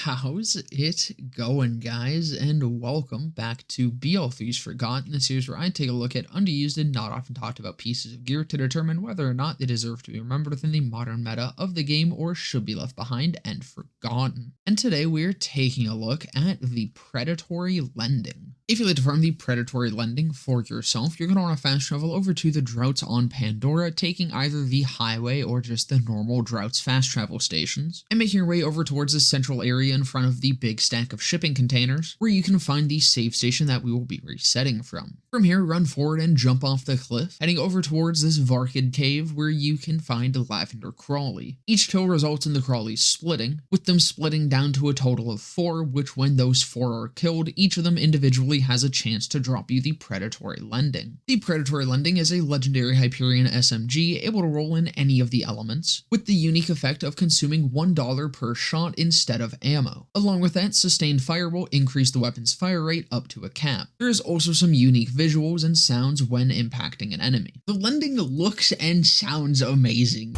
How's it going, guys? And welcome back to BL3's Forgotten, the series where I take a look at underused and not often talked about pieces of gear to determine whether or not they deserve to be remembered within the modern meta of the game or should be left behind and forgotten. And today we're taking a look at the Predatory Lending. If you'd like to farm the Predatory Lending for yourself, you're going to want to fast travel over to the Droughts on Pandora, taking either the highway or just the normal Droughts fast travel stations, and making your way over towards the central area in front of the big stack of shipping containers, where you can find the save station that we will be resetting from. From here, run forward and jump off the cliff, heading over towards this Varkid cave where you can find Lavender Crawley. Each kill results in the Crawleys splitting, with them splitting down to a total of 4, which when those 4 are killed, each of them individually has a chance to drop you the Predatory Lending. The Predatory Lending is a legendary Hyperion SMG able to roll in any of the elements, with the unique effect of consuming $1 per shot instead of ammo. Along with that, sustained fire will increase the weapon's fire rate up to a cap. There is also some unique visuals and sounds when impacting an enemy. The Lending looks and sounds amazing.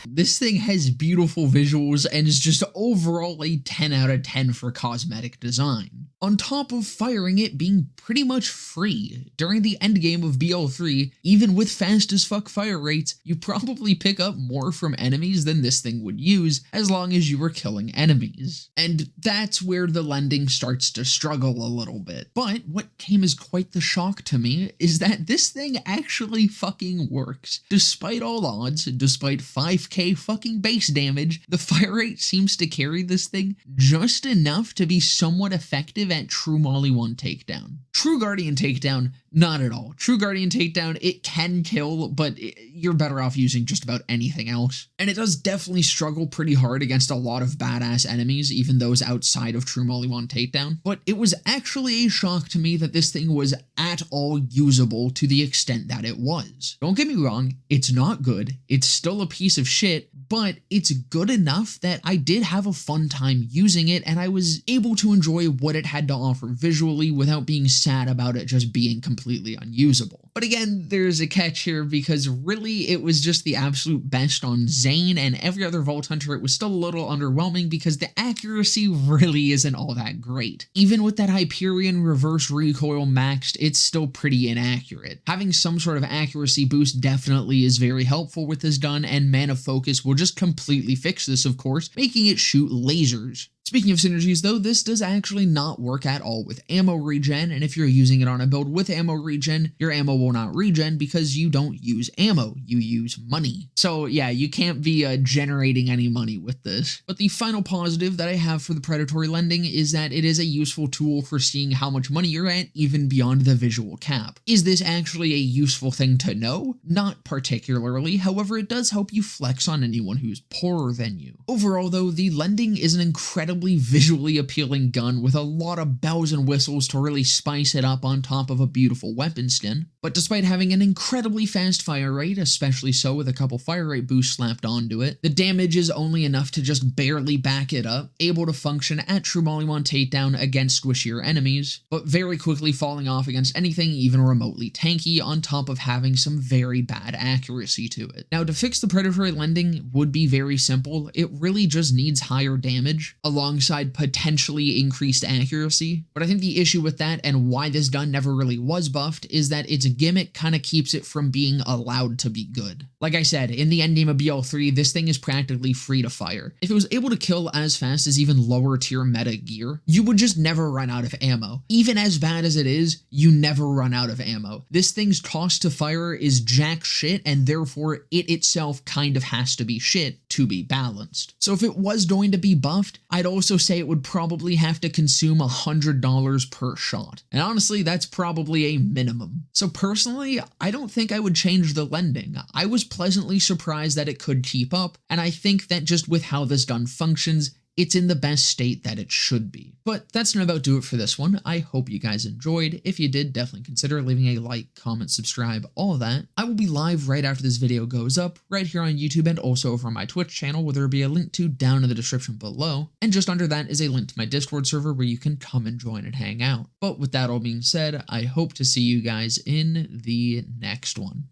This thing has beautiful visuals and is just overall a 10 out of 10 for cosmetic design. On top of firing it being pretty much free. During the endgame of BL3, even with fast as fuck fire rates, you probably pick up more from enemies than this thing would use as long as you were killing enemies. And that's where the Lending starts to struggle a little bit. But what came as quite the shock to me is that this thing actually fucking works. Despite all odds, despite 5k fucking base damage, the fire rate seems to carry this thing just enough to be somewhat effective at True Molly 1 takedown. True Guardian takedown, not at all. True Guardian takedown, it can kill, but you're better off using just about anything else. And it does definitely struggle pretty hard against a lot of badass enemies, even those outside of True Molly 1 takedown. But it was actually a shock to me that this thing was at all usable to the extent that it was. Don't get me wrong, it's not good. It's still a piece of shit, but it's good enough that I did have a fun time using it and I was able to enjoy what it had to offer visually without being sad about it just being completely unusable. But again, there's a catch here because really it was just the absolute best on Zane, and every other Vault Hunter it was still a little underwhelming because the accuracy really isn't all that great. Even with that Hyperion reverse recoil maxed, it's still pretty inaccurate. Having some sort of accuracy boost definitely is very helpful with this done, and Mana Focus will just completely fix this, of course, making it shoot lasers. Speaking of synergies though, this does actually not work at all with ammo regen, and if you're using it on a build with ammo regen, your ammo will not regen because you don't use ammo, you use money. So yeah, you can't be generating any money with this. But the final positive that I have for the Predatory Lending is that it is a useful tool for seeing how much money you're at even beyond the visual cap. Is this actually a useful thing to know? Not particularly, however it does help you flex on anyone who's poorer than you. Overall though, the Lending is an incredible visually appealing gun with a lot of bells and whistles to really spice it up on top of a beautiful weapon skin. But despite having an incredibly fast fire rate, especially so with a couple fire rate boosts slapped onto it, the damage is only enough to just barely back it up, able to function at True Molly 1 takedown against squishier enemies, but very quickly falling off against anything even remotely tanky, on top of having some very bad accuracy to it. Now, to fix the Predatory Lending would be very simple. It really just needs higher damage, alongside potentially increased accuracy. But I think the issue with that, and why this gun never really was buffed, is that its gimmick kind of keeps it from being allowed to be good. Like I said, in the endgame of BL3, this thing is practically free to fire. If it was able to kill as fast as even lower tier meta gear, you would just never run out of ammo. Even as bad as it is, you never run out of ammo. This thing's cost to fire is jack shit, and therefore it itself kind of has to be shit to be balanced. So if it was going to be buffed, I'd also say it would probably have to consume $100 per shot. And honestly, that's probably a minimum. So personally, I don't think I would change the Lending. I was pleasantly surprised that it could keep up, and I think that just with how this gun functions, it's in the best state that it should be. But that's not about do it for this one. I hope you guys enjoyed. If you did, definitely consider leaving a like, comment, subscribe, all of that. I will be live right after this video goes up, right here on YouTube and also over on my Twitch channel, where there will be a link to down in the description below. And just under that is a link to my Discord server where you can come and join and hang out. But with that all being said, I hope to see you guys in the next one.